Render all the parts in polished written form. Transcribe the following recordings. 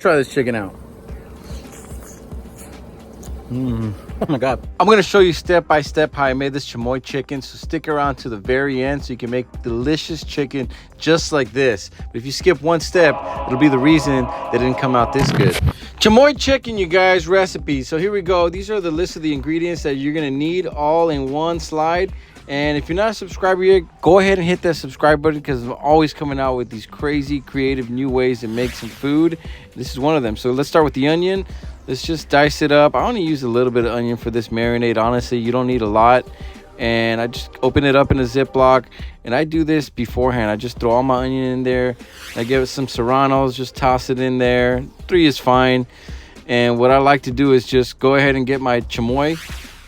Try this chicken out. Oh my God. I'm going to show you step by step how I made this chamoy chicken. So stick around to the very end so you can make delicious chicken just like this. But if you skip one step, it'll be the reason that it didn't come out this good. Chamoy chicken, you guys, recipe. So here we go. These are the list of the ingredients that you're going to need all in one slide. And if you're not a subscriber yet, go ahead and hit that subscribe button because I'm always coming out with these crazy, creative new ways to make some food. This is one of them. So let's start with the onion. Let's just dice it up. I only use a little bit of onion for this marinade. Honestly, you don't need a lot. And I just open it up in a ziploc. And I do this beforehand. I just throw all my onion in there. I give it some serranos, just toss it in there. 3 is fine. And what I like to do is just go ahead and get my chamoy.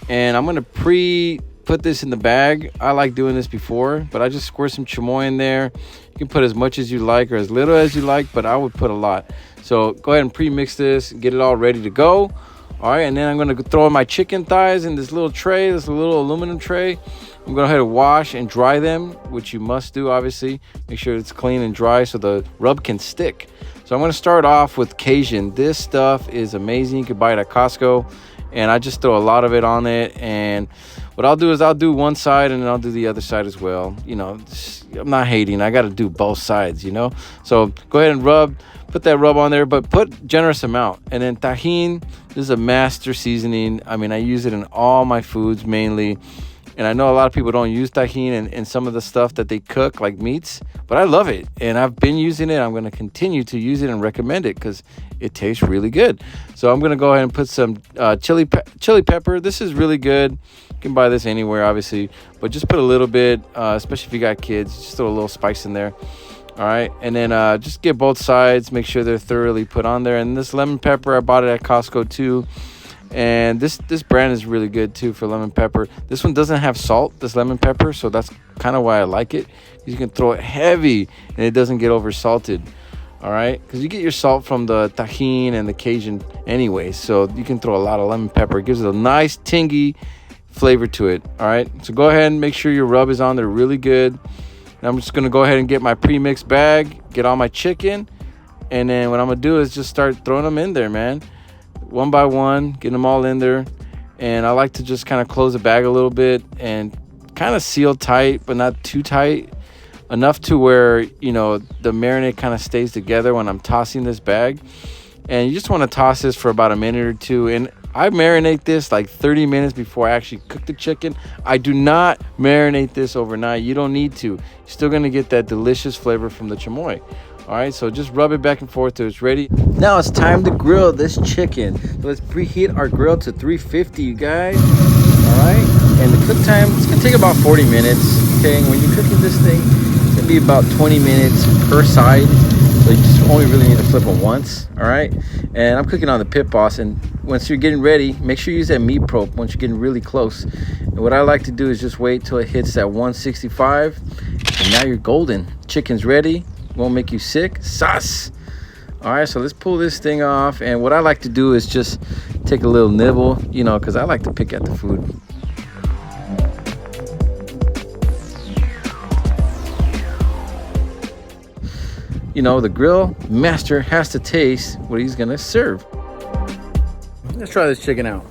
And I'm going to put this in the bag. I like doing this before, but I just squirt some chamoy in there. You can put as much as you like or as little as you like, but I would put a lot. So go ahead and pre-mix this, get it all ready to go. All right, and then I'm going to throw in my chicken thighs in this little tray, this little aluminum tray. I'm going to go ahead and wash and dry them, which you must do, obviously. Make sure it's clean and dry so the rub can stick. So I'm going to start off with Cajun. This stuff is amazing. You can buy it at Costco. And I just throw a lot of it on it. And what I'll do is I'll do one side and then I'll do the other side as well. You know, I'm not hating. I got to do both sides, you know. So go ahead and put that rub on there, but put generous amount. And then Tajin, this is a master seasoning. I mean, I use it in all my foods mainly. And I know a lot of people don't use Tajin in some of the stuff that they cook, like meats, but I love it. And I've been using it. I'm going to continue to use it and recommend it because it tastes really good. So I'm going to go ahead and put some chili pepper. This is really good. You can buy this anywhere, obviously, but just put a little bit, especially if you got kids. Just throw a little spice in there. All right. And then just get both sides. Make sure they're thoroughly put on there. And this lemon pepper, I bought it at Costco too. And this brand is really good too for lemon pepper. This one doesn't have salt, this lemon pepper, so that's kind of why I like it. You can throw it heavy and it doesn't get over salted. All right, because you get your salt from the Tajin and the Cajun anyway, so you can throw a lot of lemon pepper. It gives it a nice tingy flavor to it. All right, so go ahead and make sure your rub is on there really good. And I'm just gonna go ahead and get my pre-mixed bag, get all my chicken, and then what I'm gonna do is just start throwing them in there, man. One by one, getting them all in there. And I like to just kind of close the bag a little bit and kind of seal tight, but not too tight. Enough to where, you know, the marinade kind of stays together when I'm tossing this bag. And you just want to toss this for about a minute or two. And I marinate this like 30 minutes before I actually cook the chicken. I do not marinate this overnight. You don't need to. You're still going to get that delicious flavor from the chamoy. All right, so just rub it back and forth till it's ready. Now it's time to grill this chicken. So let's preheat our grill to 350, you guys. All right, and the cook time, it's gonna take about 40 minutes. Okay, and when you're cooking this thing, it's gonna be about 20 minutes per side. So you just only really need to flip them once. All right, and I'm cooking on the Pit Boss. And once you're getting ready, make sure you use that meat probe once you're getting really close. And what I like to do is just wait till it hits that 165. And now you're golden. Chicken's ready. Won't make you sick. Sus. All right, so let's pull this thing off. And what I like to do is just take a little nibble, you know, because I like to pick at the food. You know, the grill master has to taste what he's gonna serve. Let's try this chicken out.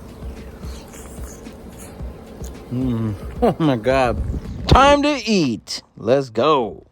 Oh my God. Time to eat. Let's go.